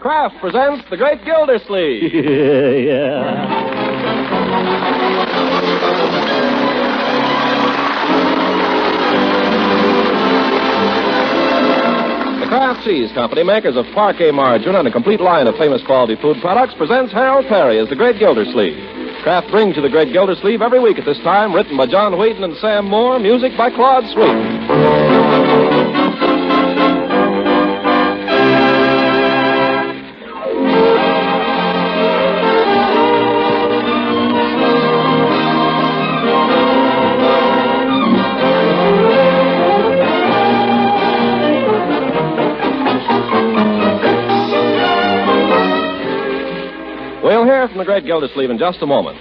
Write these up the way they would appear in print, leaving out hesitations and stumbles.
Kraft presents The Great Gildersleeves. Yeah. The Kraft Cheese Company, makers of Parquet margarine and a complete line of famous quality food products, presents Harold Perry as The Great Gildersleeve. Kraft brings you The Great Gildersleeve every week at this time, written by John Wheaton and Sam Moore, music by Claude Sweet. We'll hear from the Great Gildersleeve in just a moment.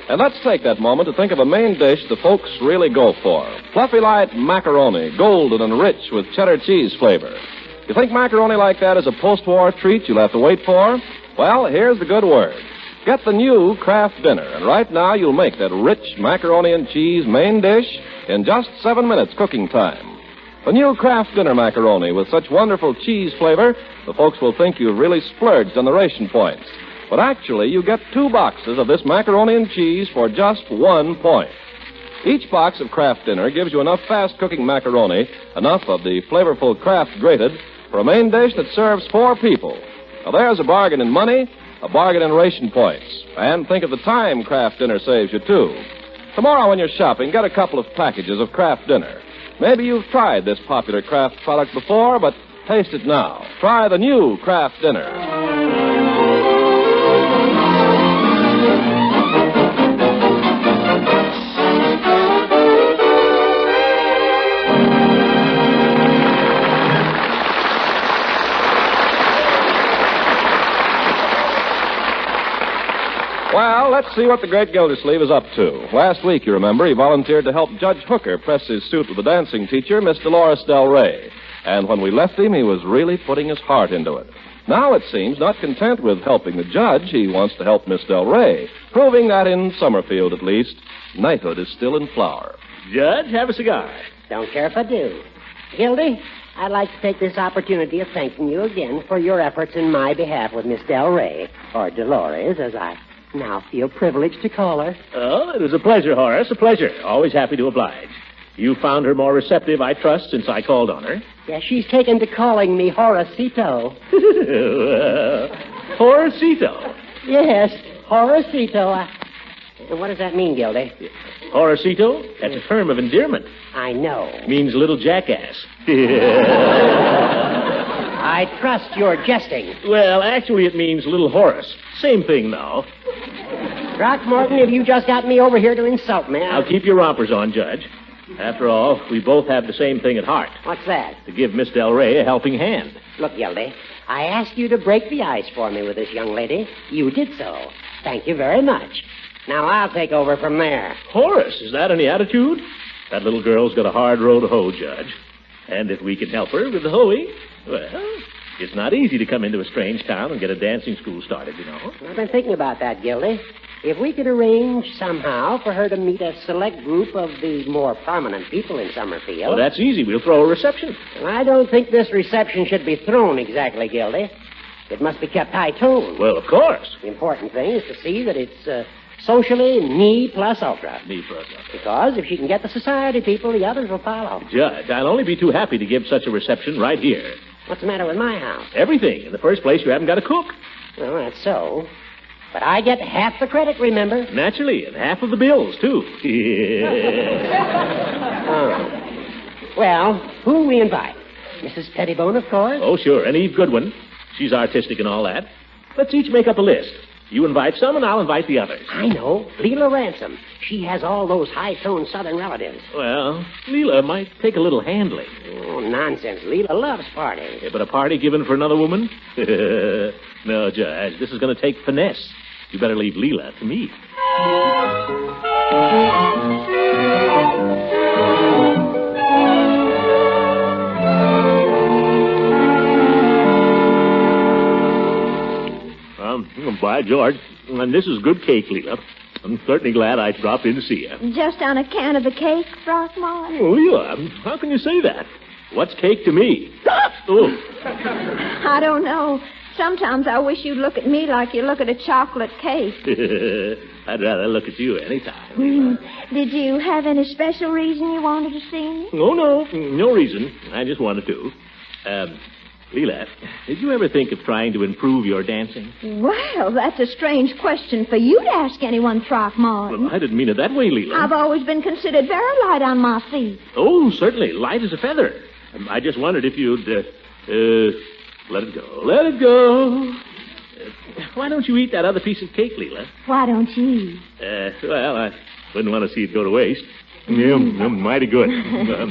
And let's take that moment to think of a main dish the folks really go for. Fluffy light macaroni, golden and rich with cheddar cheese flavor. You think macaroni like that is a post-war treat you'll have to wait for? Well, here's the good word. Get the new Kraft dinner, and right now you'll make that rich macaroni and cheese main dish in just 7 minutes cooking time. The new Kraft dinner macaroni with such wonderful cheese flavor, the folks will think you've really splurged on the ration points. But actually, you get 2 boxes of this macaroni and cheese for just 1 point. Each box of Kraft dinner gives you enough fast-cooking macaroni, enough of the flavorful Kraft grated, for a main dish that serves 4 people. Now, there's a bargain in money, a bargain in ration points. And think of the time Kraft dinner saves you, too. Tomorrow when you're shopping, get a couple of packages of Kraft dinner. Maybe you've tried this popular Kraft product before, but taste it now. Try the new Kraft dinner. Well, let's see what the Great Gildersleeve is up to. Last week, you remember, he volunteered to help Judge Hooker press his suit with the dancing teacher, Miss Dolores Del Rey. And when we left him, he was really putting his heart into it. Now, it seems, not content with helping the judge, he wants to help Miss Del Rey, proving that in Summerfield, at least, knighthood is still in flower. Judge, have a cigar. Don't care if I do. Gildy, I'd like to take this opportunity of thanking you again for your efforts in my behalf with Miss Del Rey, or Dolores, as I now feel privileged to call her. Oh, it was a pleasure, Horace, a pleasure. Always happy to oblige. You found her more receptive, I trust, since I called on her. Yeah, she's taken to calling me Horacito. Horacito? Yes, Horacito. What does that mean, Gildy? Horacito? That's a term of endearment. I know. Means little jackass. I trust you're jesting. Well, actually, it means little Horace. Same thing, though. Throckmorton, have you just got me over here to insult me? Now, keep your rompers on, Judge. After all, we both have the same thing at heart. What's that? To give Miss Del Rey a helping hand. Look, Gildy, I asked you to break the ice for me with this young lady. You did so. Thank you very much. Now I'll take over from there. Horace, is that any attitude? That little girl's got a hard row to hoe, Judge. And if we can help her with the hoeing, well, it's not easy to come into a strange town and get a dancing school started, you know. I've been thinking about that, Gildy. If we could arrange somehow for her to meet a select group of the more prominent people in Summerfield. Well, that's easy. We'll throw a reception. Well, I don't think this reception should be thrown exactly, Gildy. It must be kept high-toned. Well, of course. The important thing is to see that it's socially me plus ultra. Me plus ultra. Because if she can get the society people, the others will follow. Judge, I'll only be too happy to give such a reception right here. What's the matter with my house? Everything. In the first place, you haven't got a cook. Well, that's so. But I get half the credit, remember? Naturally, and half of the bills, too. Oh. Well, who'll we invite? Mrs. Pettibone, of course? Oh, sure, and Eve Goodwin. She's artistic and all that. Let's each make up a list. You invite some, and I'll invite the others. I know. Leela Ransom. She has all those high-toned Southern relatives. Well, Leela might take a little handling. Oh, nonsense. Leela loves parties. Yeah, but a party given for another woman? No, Judge, this is going to take finesse. You better leave Leela to me. By George, and this is good cake, Leela. I'm certainly glad I dropped in to see you. Just on account of the cake, Throckmorton? Oh, Leela, how can you say that? What's cake to me? Oh. I don't know. Sometimes I wish you'd look at me like you look at a chocolate cake. I'd rather look at you anytime, Leela. Did you have any special reason you wanted to see me? Oh, no reason. I just wanted to. Leela, did you ever think of trying to improve your dancing? Well, that's a strange question for you to ask anyone, Throckmorton. Well, I didn't mean it that way, Leela. I've always been considered very light on my feet. Oh, certainly. Light as a feather. I just wondered if you'd, let it go. Let it go. Why don't you eat that other piece of cake, Leela? Why don't you? Well, I wouldn't want to see it go to waste. Mighty good. Well,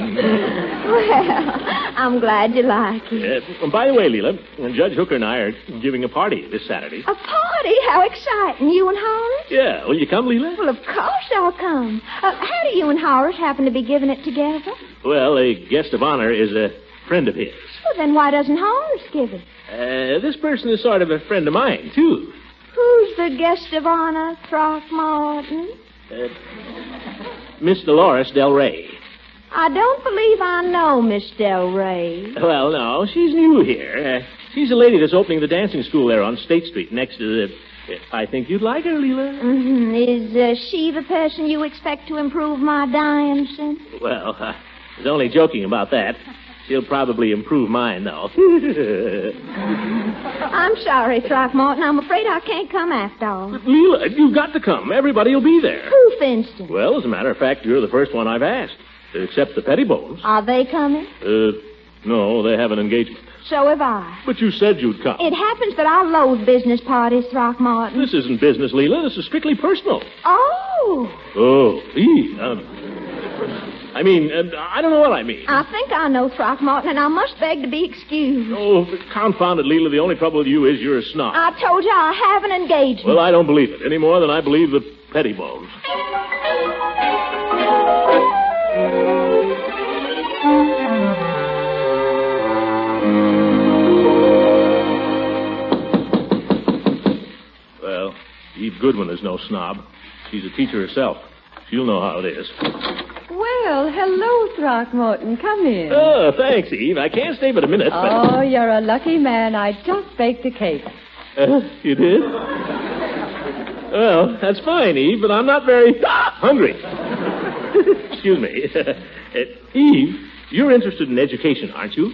I'm glad you like it. By the way, Leela, Judge Hooker and I are giving a party this Saturday. A party? How exciting. You and Horace? Yeah. Will you come, Leela? Well, of course I'll come. How do you and Horace happen to be giving it together? Well, a guest of honor is a friend of his. Well, then why doesn't Horace give it? This person is sort of a friend of mine, too. Who's the guest of honor, Throckmorton? Miss Dolores Del Rey. I don't believe I know Miss Del Rey. Well, no, she's new here. She's a lady that's opening the dancing school there on State Street next to the... I think you'd like her, Leela. Mm-hmm. Is she the person you expect to improve my dancing? Well, I was only joking about that. She'll probably improve mine, though. I'm sorry, Throckmorton. I'm afraid I can't come after all. But Leela, you've got to come. Everybody will be there. Who, for instance? Well, as a matter of fact, you're the first one I've asked. Except the Pettibones. Are they coming? No, they have an engagement. So have I. But you said you'd come. It happens that I loathe business parties, Throckmorton. This isn't business, Leela. This is strictly personal. Oh. Oh, I don't know what I mean. I think I know, Throckmorton, and I must beg to be excused. Oh, confound it, Leela. The only trouble with you is you're a snob. I told you I have an engagement. Well, I don't believe it any more than I believe the Pettibones. Well, Eve Goodwin is no snob. She's a teacher herself. She'll know how it is. Well, hello, Throckmorton. Come in. Oh, thanks, Eve. I can't stay but a minute, but... Oh, you're a lucky man. I just baked a cake. You did? Well, that's fine, Eve, but I'm not very hungry. Excuse me. Eve, you're interested in education, aren't you?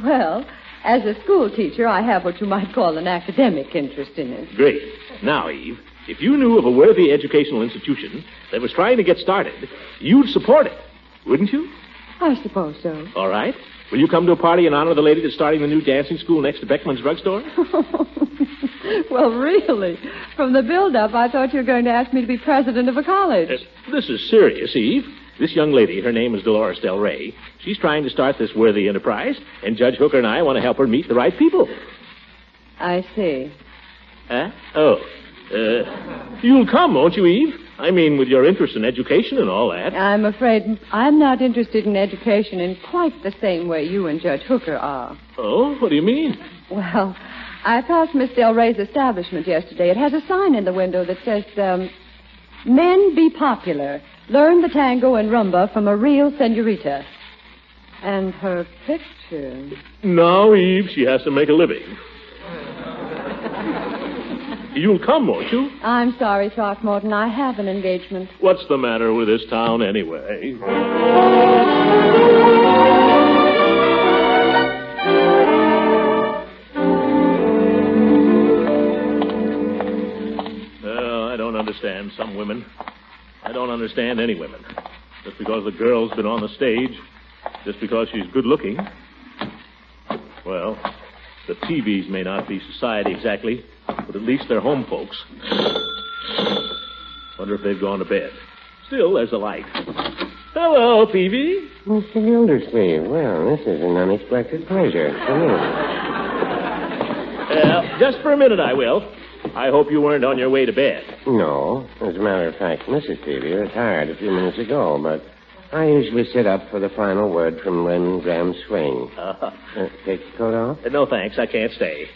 Well, as a school teacher, I have what you might call an academic interest in it. Great. Now, Eve, if you knew of a worthy educational institution that was trying to get started, you'd support it, wouldn't you? I suppose so. All right. Will you come to a party in honor of the lady that's starting the new dancing school next to Beckman's drugstore? Well, really? From the build-up, I thought you were going to ask me to be president of a college. This is serious, Eve. This young lady, her name is Dolores Del Rey. She's trying to start this worthy enterprise, and Judge Hooker and I want to help her meet the right people. I see. Huh? Oh. You'll come, won't you, Eve? I mean, with your interest in education and all that. I'm afraid I'm not interested in education in quite the same way you and Judge Hooker are. Oh, what do you mean? Well, I passed Miss Del Rey's establishment yesterday. It has a sign in the window that says, Men be popular. Learn the tango and rumba from a real senorita. And her picture... Now, Eve, she has to make a living. You'll come, won't you? I'm sorry, Throckmorton. I have an engagement. What's the matter with this town, anyway? Well, I don't understand some women. I don't understand any women. Just because the girl's been on the stage, just because she's good-looking. Well, the Peavies may not be society exactly, but at least they're home folks. Wonder if they've gone to bed. Still, there's a light. Hello, Peavy. Mr. Gildersleeves, well, this is an unexpected pleasure. Come in. Just for a minute, I will. I hope you weren't on your way to bed. No. As a matter of fact, Mrs. Peavy retired a few minutes ago, but I usually sit up for the final word from Len Graham Swing. Take your coat off? No, thanks. I can't stay.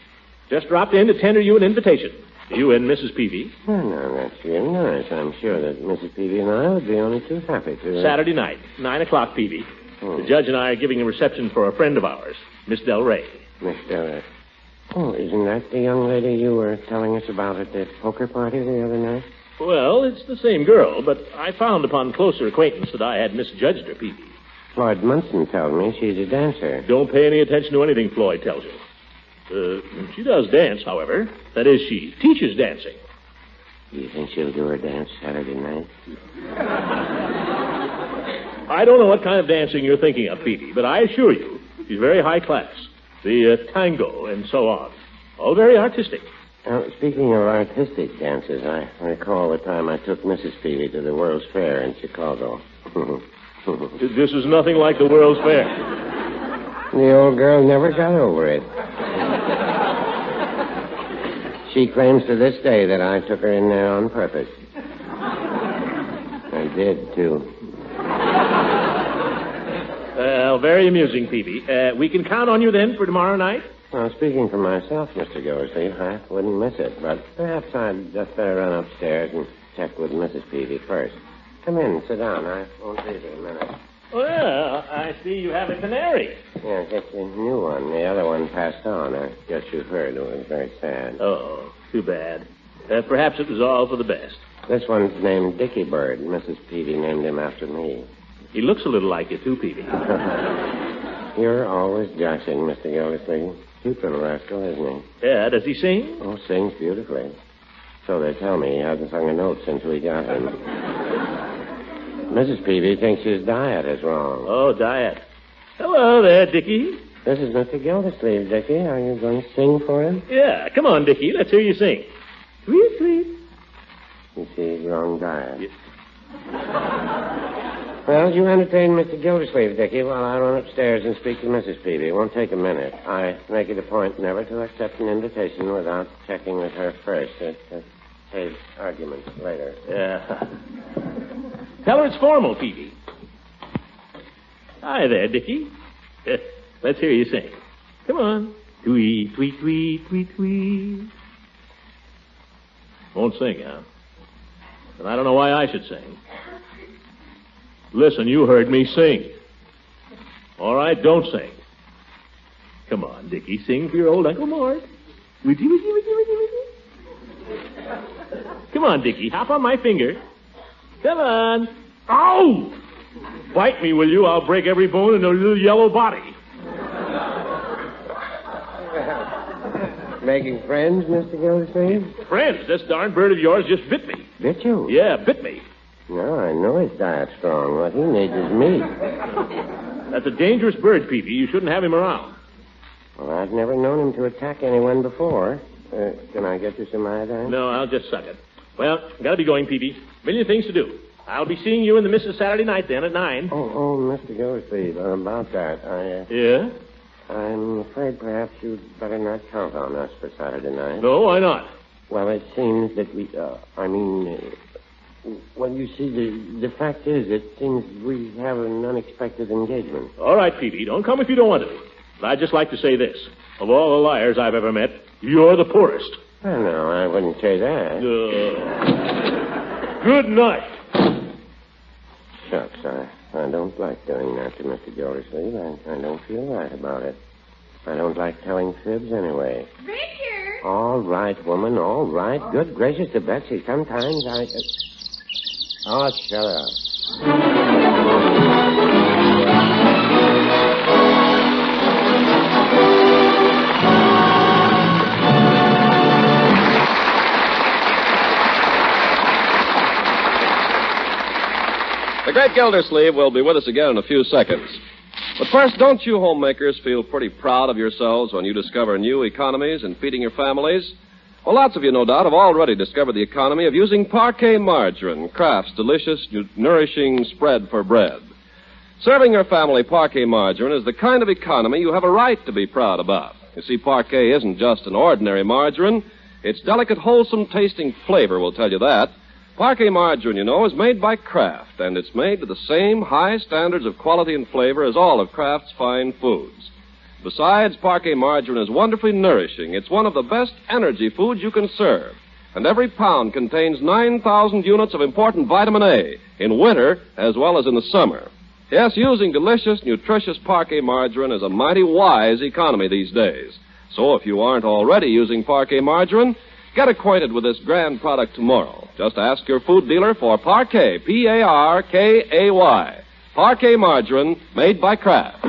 Just dropped in to tender you an invitation. You and Mrs. Peavy. Oh, no, that's very nice. I'm sure that Mrs. Peavy and I would be only too happy to... Saturday night, 9 o'clock, Peavy. The judge and I are giving a reception for a friend of ours, Miss Del Rey. Miss Del Rey. Oh, isn't that the young lady you were telling us about at the poker party the other night? Well, it's the same girl, but I found upon closer acquaintance that I had misjudged her, Peavy. Floyd Munson tells me she's a dancer. Don't pay any attention to anything Floyd tells you. She does dance, however. That is, she teaches dancing. Do you think she'll do her dance Saturday night? I don't know what kind of dancing you're thinking of, Peavy, but I assure you, she's very high class. The tango and so on. All very artistic. Now, speaking of artistic dances, I recall the time I took Mrs. Peavy to the World's Fair in Chicago. This is nothing like the World's Fair. The old girl never got over it. She claims to this day that I took her in there on purpose. I did, too. Well, very amusing, Peavy. We can count on you then for tomorrow night? Well, speaking for myself, Mr. Gildersleeves, I wouldn't miss it, but perhaps I'd just better run upstairs and check with Mrs. Peavy first. Come in, sit down. I won't leave you in a minute. Well, I see you have a canary. Yeah, just a new one. The other one passed on. I guess you've heard. It was very sad. Oh, too bad. Perhaps it was all for the best. This one's named Dickie Bird. Mrs. Peavy named him after me. He looks a little like you, too, Peavy. You're always joshing, Mr. Gildersleeve. Cute little rascal, isn't he? Yeah, does he sing? Oh, sings beautifully. So they tell me. He hasn't sung a note since we got him. Mrs. Peavy thinks his diet is wrong. Oh, diet. Hello there, Dickie. This is Mr. Gildersleeve, Dickie. Are you going to sing for him? Yeah, come on, Dickie. Let's hear you sing. Tweet, tweet. You see, wrong diet. Yeah. Well, you entertain Mr. Gildersleeve, Dickie, while I run upstairs and speak to Mrs. Peavy. It won't take a minute. I make it a point never to accept an invitation without checking with her first. It saves arguments later. Yeah. Tell her it's formal, Peavy. Hi there, Dickie. Let's hear you sing. Come on. Tweet, tweet, tweet, tweet, tweet. Won't sing, huh? And I don't know why I should sing. Listen, you heard me sing. All right, don't sing. Come on, Dickie, sing for your old Uncle Mort. Witty, witty, witty, witty, witty. Come on, Dickie, hop on my finger. Come on. Ow! Bite me, will you? I'll break every bone in your little yellow body. Making friends, Mr. Gildersleeve? Friends? This darn bird of yours just bit me. Bit you? Yeah, bit me. No, I know his diet's strong. What he needs is meat. That's a dangerous bird, Peavy. You shouldn't have him around. Well, I've never known him to attack anyone before. Can I get you some iodine? No, I'll just suck it. Well, gotta be going, Peavy. Million things to do. I'll be seeing you and the missus Saturday night then at 9. Oh, Mr. Gildersleeve, about that, Yeah? I'm afraid perhaps you'd better not count on us for Saturday night. No, why not? Well, it seems that well, you see, the fact is, it seems we have an unexpected engagement. All right, Peavy, don't come if you don't want to. But I'd just like to say this. Of all the liars I've ever met, you're the poorest. Oh, no, I wouldn't say that. Good night. Shucks, I don't like doing that to Mr. Gildersleeve. I don't feel right about it. I don't like telling fibs anyway. Richard! All right, woman, all right. Good gracious to Betsy. Sometimes Oh, shut up. The great Gildersleeve will be with us again in a few seconds. But first, don't you homemakers feel pretty proud of yourselves when you discover new economies in feeding your families? Well, lots of you, no doubt, have already discovered the economy of using Parquet margarine, Kraft's delicious, nourishing spread for bread. Serving your family Parquet margarine is the kind of economy you have a right to be proud about. You see, Parquet isn't just an ordinary margarine. Its delicate, wholesome-tasting flavor will tell you that. Parquet margarine, you know, is made by Kraft, and it's made to the same high standards of quality and flavor as all of Kraft's fine foods. Besides, Parquet margarine is wonderfully nourishing. It's one of the best energy foods you can serve. And every pound contains 9,000 units of important vitamin A in winter as well as in the summer. Yes, using delicious, nutritious Parquet margarine is a mighty wise economy these days. So if you aren't already using Parquet margarine, get acquainted with this grand product tomorrow. Just ask your food dealer for Parquet, P-A-R-K-A-Y. Parquet margarine made by Kraft.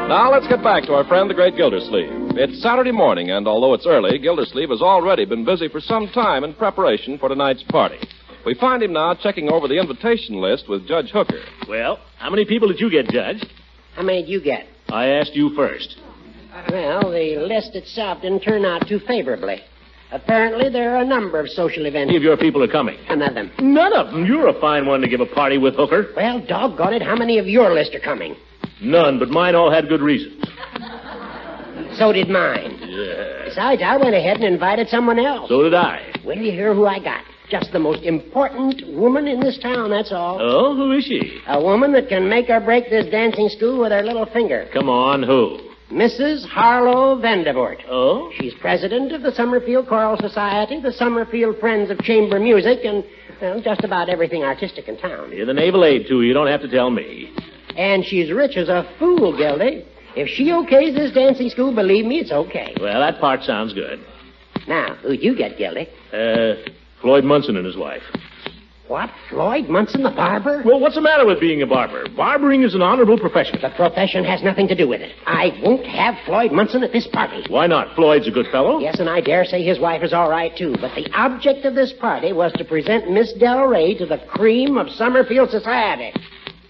Now let's get back to our friend, the great Gildersleeve. It's Saturday morning, and although it's early, Gildersleeve has already been busy for some time in preparation for tonight's party. We find him now checking over the invitation list with Judge Hooker. Well, how many people did you get, Judge? How many did you get? I asked you first. Well, the list itself didn't turn out too favorably. Apparently, there are a number of social events. How many of your people are coming? None of them. None of them. You're a fine one to give a party with, Hooker. Well, doggone it, how many of your list are coming? None, but mine all had good reasons. So did mine. Yeah. Besides, I went ahead and invited someone else. So did I. Well, you hear who I got? Just the most important woman in this town, that's all. Oh, who is she? A woman that can make or break this dancing school with her little finger. Come on, who? Mrs. Harlow Vandervoort. Oh? She's president of the Summerfield Choral Society, the Summerfield Friends of Chamber Music, and, well, just about everything artistic in town. You're the naval aide, too. You don't have to tell me. And she's rich as a fool, Gildy. If she okays this dancing school, believe me, it's okay. Well, that part sounds good. Now, who'd you get, Gildy? Floyd Munson and his wife. What? Floyd Munson, the barber? Well, what's the matter with being a barber? Barbering is an honorable profession. The profession has nothing to do with it. I won't have Floyd Munson at this party. Why not? Floyd's a good fellow. Yes, and I dare say his wife is all right, too. But the object of this party was to present Miss Del Rey to the cream of Summerfield society.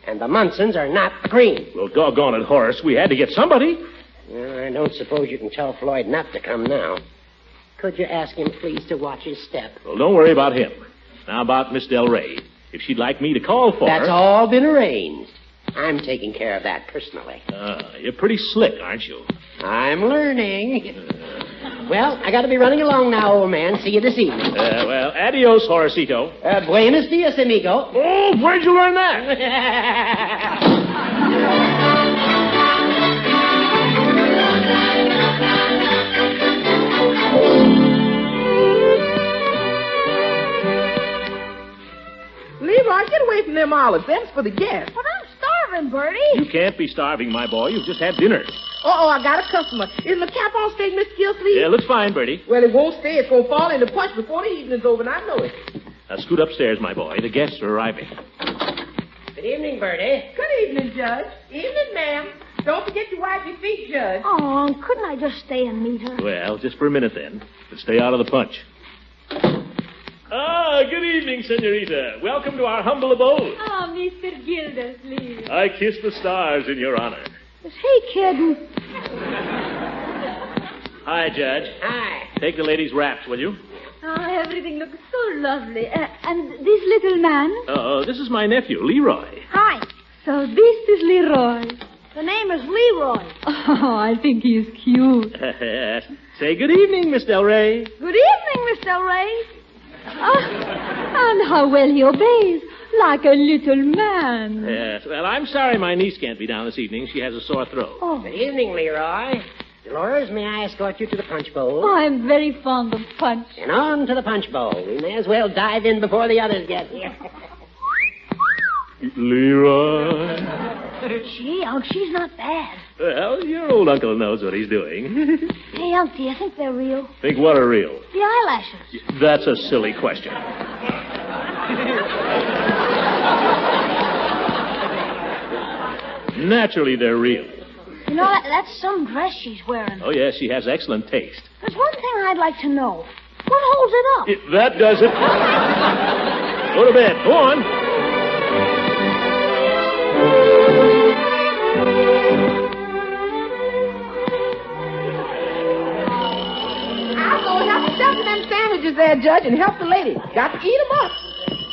And the Munsons are not the cream. Well, doggone it, Horace. We had to get somebody. Well, I don't suppose you can tell Floyd not to come now. Could you ask him, please, to watch his step? Well, don't worry about him. Now about Miss Del Rey. If she'd like me to call for her... That's all been arranged. I'm taking care of that personally. You're pretty slick, aren't you? I'm learning. Well, I got to be running along now, old man. See you this evening. Well, adios, Horacito. Buenos dias, amigo. Oh, where'd you learn that? Leroy, get away from them olives. Them's for the guests. But I'm starving, Bertie. You can't be starving, my boy. You've just had dinner. Uh-oh, I got a customer. Is my cap on stage, Mr. Gildersleeves? Yeah, looks fine, Bertie. Well, it won't stay. It's going to fall into punch before the evening's over, and I know it. Now, scoot upstairs, my boy. The guests are arriving. Good evening, Bertie. Good evening, Judge. Evening, ma'am. Don't forget to wipe your feet, Judge. Oh, couldn't I just stay and meet her? Well, just for a minute, then. But stay out of the punch. Good evening, senorita. Welcome to our humble abode. Oh, Mr. Gildersleeves. I kiss the stars in your honor. Is he kidding? Hi, Judge. Hi. Take the lady's wraps, will you? Oh, everything looks so lovely. And this little man? This is my nephew, Leroy. Hi. So this is Leroy. The name is Leroy. Oh, I think he's cute. Say good evening, Miss Del Rey. Good evening, Miss Del Rey. And how well he obeys, like a little man. Yes, well, I'm sorry my niece can't be down this evening. She has a sore throat. Oh, Good evening, Leroy. Dolores, may I escort you to the punch bowl? I'm very fond of punch. And on to the punch bowl. We may as well dive in before the others get here. Leroy. gee, Unc, she's not bad. Well, your old uncle knows what he's doing. Hey, Unc, do you think they're real? Think what are real? The eyelashes. That's a silly question. Naturally, they're real. You know, that's some dress she's wearing. Oh, yes, she has excellent taste. There's one thing I'd like to know. What holds it up? That does it. Go to bed. Go on. I'll go and help stuff them sandwiches there, Judge, and help the lady. Got to eat them up.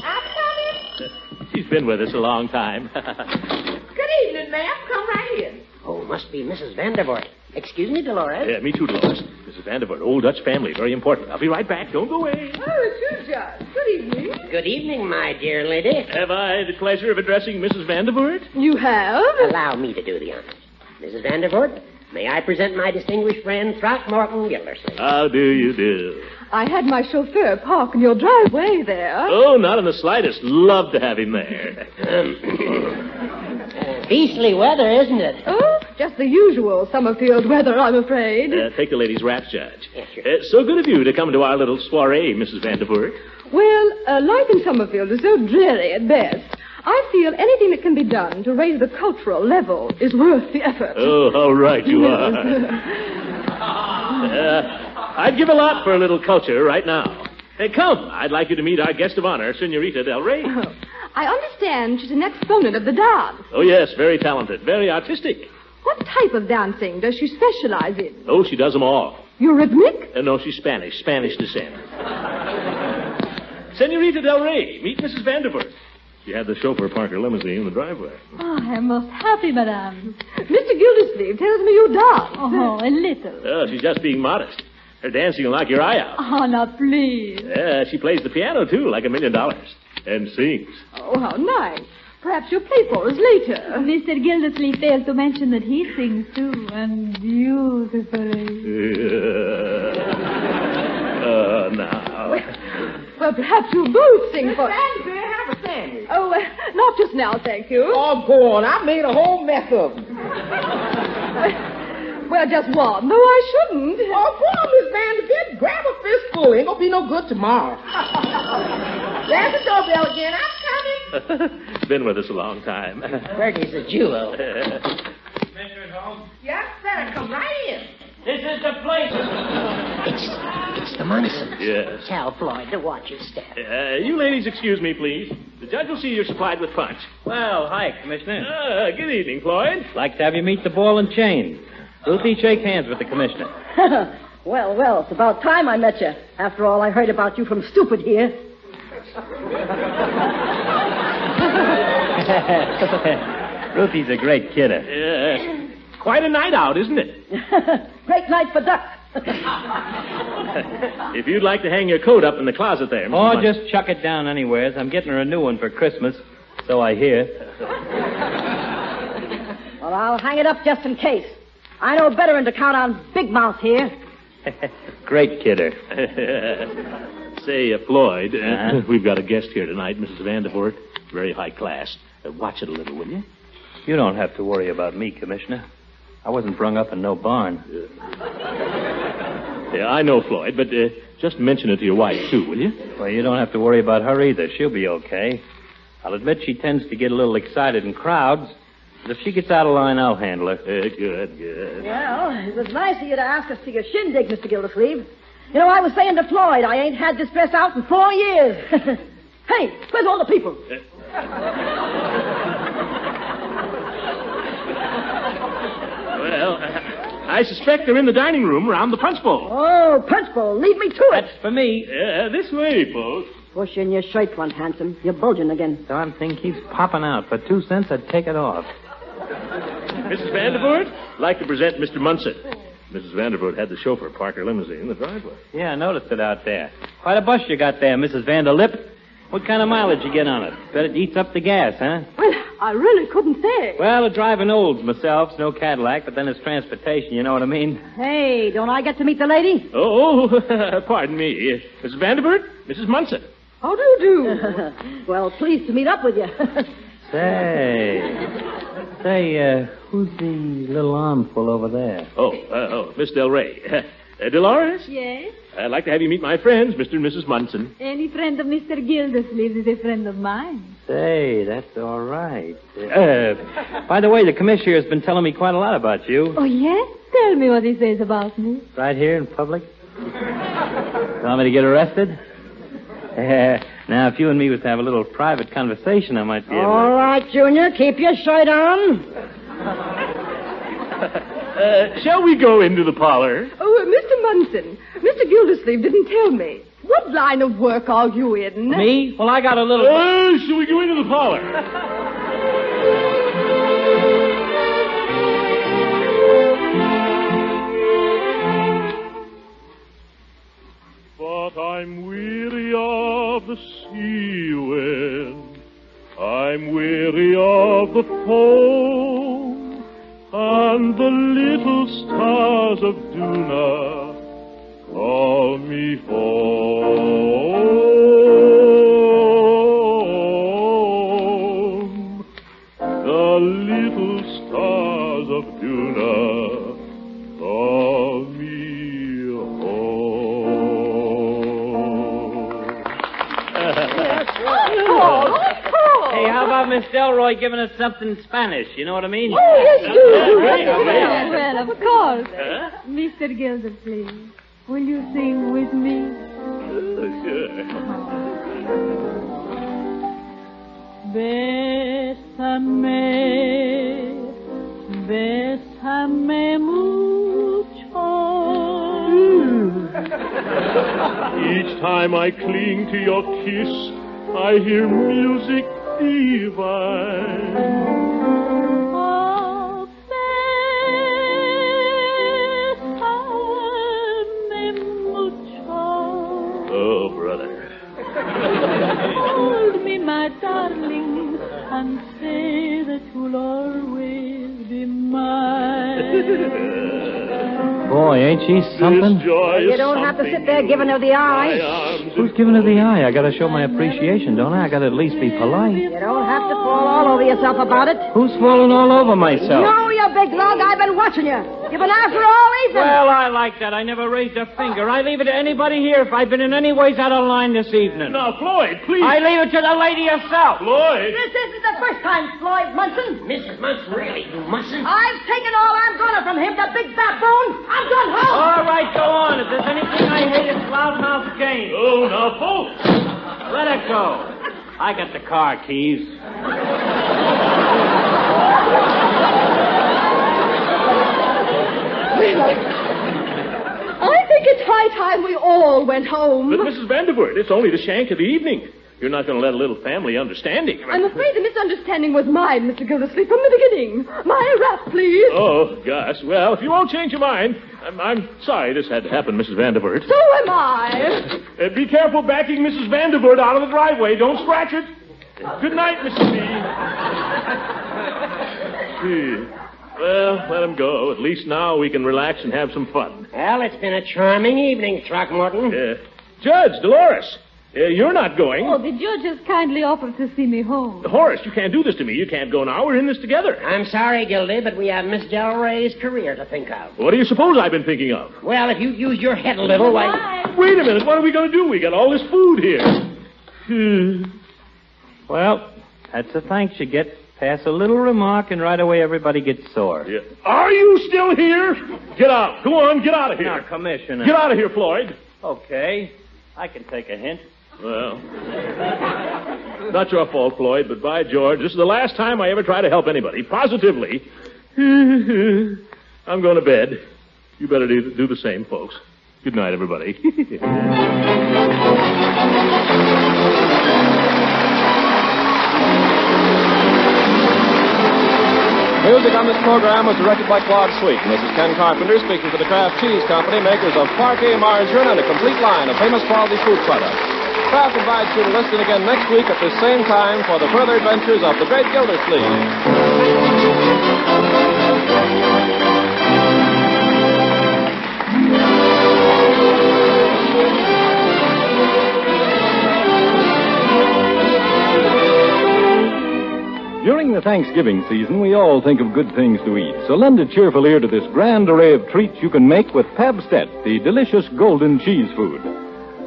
I'm coming. She's been with us a long time. Good evening, ma'am. Come right in. Oh, must be Mrs. Vandervoort. Excuse me, Dolores. Yeah, me too, Dolores. Mrs. Vandervoort, old Dutch family, very important. I'll be right back. Don't go away. Oh, it's you, Judge. Good evening. Good evening, my dear lady. Have I the pleasure of addressing Mrs. Vandervoort? You have? Allow me to do the honors. Mrs. Vandervoort, may I present my distinguished friend, Throckmorton Gildersleeve. How do you do? I had my chauffeur park in your driveway there. Oh, not in the slightest. Love to have him there. Beastly weather, isn't it? Oh, just the usual Summerfield weather, I'm afraid. Take the ladies' wraps, Judge. Yes, sir. So good of you to come to our little soiree, Mrs. Vandervoort. Well, life in Summerfield is so dreary at best. I feel anything that can be done to raise the cultural level is worth the effort. Oh, how right you are. I'd give a lot for a little culture right now. Hey, come. I'd like you to meet our guest of honor, Senorita Del Rey. Oh, I understand she's an exponent of the dance. Oh, yes, very talented, very artistic. What type of dancing does she specialize in? Oh, she does them all. Eurythmic? No, she's Spanish descent. Senorita Del Rey, meet Mrs. Vandervoort. She had the chauffeur park her limousine in the driveway. Oh, I'm most happy, madame. Mr. Gildersleeves tells me you dance. Oh, a little. Oh, she's just being modest. Her dancing will knock your eye out. Oh, now, please. She plays the piano, too, like $1 million. And sings. Oh, how nice. Perhaps you'll play for us later. Mr. Gildersleeves failed to mention that he sings, too, and beautifully. Now. Well, perhaps you'll both sing for us. Sandberg, have a sandwich. Oh, not just now, thank you. Oh, go on. I made a whole mess of them. Well, just one, though I shouldn't. Oh, go on, Miss Vanderbilt. Grab a fistful. Ain't gonna be no good tomorrow. There's the doorbell again. I'm coming. Been with us a long time. Bertie's a jewel. Commissioner's home? Yes, sir. Come right in. This is the place. It's the Munsons. Yes. Tell Floyd to watch his step. You ladies, excuse me, please. The judge will see you're supplied with punch. Well, hi, Commissioner. Good evening, Floyd. Like to have you meet the ball and chain. Ruthie, shake hands with the Commissioner. Well, it's about time I met you. After all, I heard about you from Stupid here. Ruthie's a great kidder. Quite a night out, isn't it? Great night for ducks. If you'd like to hang your coat up in the closet there, Mr. Oh, Munson. just chuck it down anywheres. I'm getting her a new one for Christmas, so I hear. Well, I'll hang it up just in case. I know better than to count on Big Mouth here. Great kidder. Say, Floyd, we've got a guest here tonight, Mrs. Vandervoort. Very high class. Watch it a little, will you? You don't have to worry about me, Commissioner. I wasn't brung up in no barn. Yeah, I know, Floyd, but just mention it to your wife, too, will you? Well, you don't have to worry about her either. She'll be okay. I'll admit she tends to get a little excited in crowds, but if she gets out of line, I'll handle her. Good. Well, it was nice of you to ask us to your shindig, Mr. Gildersleeve. You know, I was saying to Floyd, I ain't had this dress out in 4 years. Hey, where's all the people? Well, I suspect they're in the dining room around the punch bowl. Oh, punch bowl. Lead me to it. That's for me. This way, folks. Push in your shirt front, handsome. You're bulging again. Darn thing keeps popping out. For 2 cents, I'd take it off. Mrs. Vandervoort, I'd like to present Mr. Munson. Mrs. Vandervoort had the chauffeur park her limousine in the driveway. Yeah, I noticed it out there. Quite a bus you got there, Mrs. Vanderlip. What kind of mileage you get on it? Bet it eats up the gas, huh? Well, I really couldn't say. Well, driving old myself, it's no Cadillac, but then it's transportation, you know what I mean? Hey, don't I get to meet the lady? Oh, pardon me. Mrs. Vandervoort, Mrs. Munson. How do you do? Well, pleased to meet up with you. Say, who's the little armful over there? Oh, Miss Del Rey. Dolores? Yes? I'd like to have you meet my friends, Mr. and Mrs. Munson. Any friend of Mr. Gildersleeves is a friend of mine. Say, that's all right. By the way, the commissioner has been telling me quite a lot about you. Oh, yes? Tell me what he says about me. Right here in public? Want me to get arrested? Now, if you and me was to have a little private conversation, I might be able to... All right, Junior, keep your shirt on. Shall we go into the parlor? Oh, Mr. Munson, Mr. Gildersleeve didn't tell me. What line of work are you in? Me? Well, I got a little... Shall we go into the parlor? But I'm weary of the sea wind. I'm weary of the foam. And the little stars of Duna call me home. how about Miss Delroy giving us something in Spanish? You know what I mean? Oh, yes, do. Well, of course. Mr. Gildersleeves, will you sing with me? Bésame, bésame mucho. Each time I cling to your kiss, I hear music divine. Oh, bésame mucho. Oh, brother. Hold me, my darling, and say that you'll always be mine. Boy, ain't she something? You don't have to sit there giving her the eye. Who's giving her the eye? I gotta show my appreciation, don't I? I gotta at least be polite. You don't have to fall all over yourself about it. Who's falling all over myself? No, you big lug. I've been watching you. You've been after all evening. Well, I like that. I never raised a finger. I leave it to anybody here if I've been in any ways out of line this evening. Now, Floyd, please. I leave it to the lady herself. Floyd. This isn't the first time, Floyd Munson. Mrs. Munson, really, you mustn't. I've taken all I'm gonna from him, that big baboon. I'm done home. All right, go on. If there's anything I hate, it's loudmouth Jane. Oh, now, folks. Let it go. I got the car keys. I think it's high time we all went home. But, Mrs. Vanderbilt, it's only the shank of the evening. You're not going to let a little family understanding. I'm afraid the misunderstanding was mine, Mr. Gildersleeve, from the beginning. My wrap, please. Oh, gosh. Well, if you won't change your mind, I'm sorry this had to happen, Mrs. Vanderbilt. So am I. Be careful backing Mrs. Vanderbilt out of the driveway. Don't scratch it. Good night, Mrs. B. Well, let him go. At least now we can relax and have some fun. Well, it's been a charming evening, Throckmorton. Judge, Dolores, you're not going. Oh, the judge has kindly offered to see me home. Horace, you can't do this to me. You can't go now. We're in this together. I'm sorry, Gildy, but we have Miss Del Rey's career to think of. What do you suppose I've been thinking of? Well, if you use your head a little, why... Wait a minute. What are we going to do? We got all this food here. Well, that's the thanks you get. Pass a little remark, and right away everybody gets sore. Yeah. Are you still here? Get out. Go on, get out of here. Now, Commissioner. Get out of here, Floyd. Okay. I can take a hint. Well, not your fault, Floyd, but by George, this is the last time I ever try to help anybody. Positively. I'm going to bed. You better do the same, folks. Good night, everybody. Music on this program was directed by Claude Sweet. This is Ken Carpenter speaking for the Kraft Cheese Company, makers of Parkey, margarine, and a complete line of famous quality food products. Kraft invites you to listen again next week at the same time for the further adventures of the great Gildersleeves. During the Thanksgiving season, we all think of good things to eat. So lend a cheerful ear to this grand array of treats you can make with Pabstet, the delicious golden cheese food.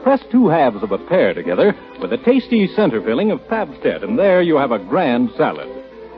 Press two halves of a pear together with a tasty center filling of Pabstet, and there you have a grand salad.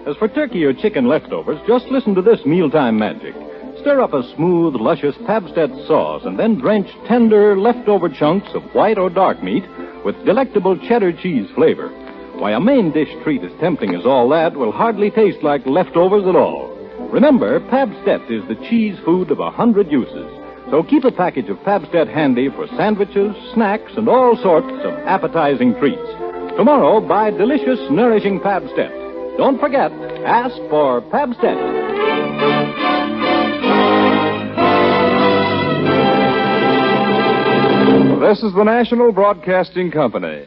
As for turkey or chicken leftovers, just listen to this mealtime magic. Stir up a smooth, luscious Pabstet sauce, and then drench tender, leftover chunks of white or dark meat with delectable cheddar cheese flavor. Why, a main dish treat as tempting as all that will hardly taste like leftovers at all. Remember, Pabstet is the cheese food of 100 uses. So keep a package of Pabstet handy for sandwiches, snacks, and all sorts of appetizing treats. Tomorrow, buy delicious, nourishing Pabstet. Don't forget, ask for Pabstet. This is the National Broadcasting Company.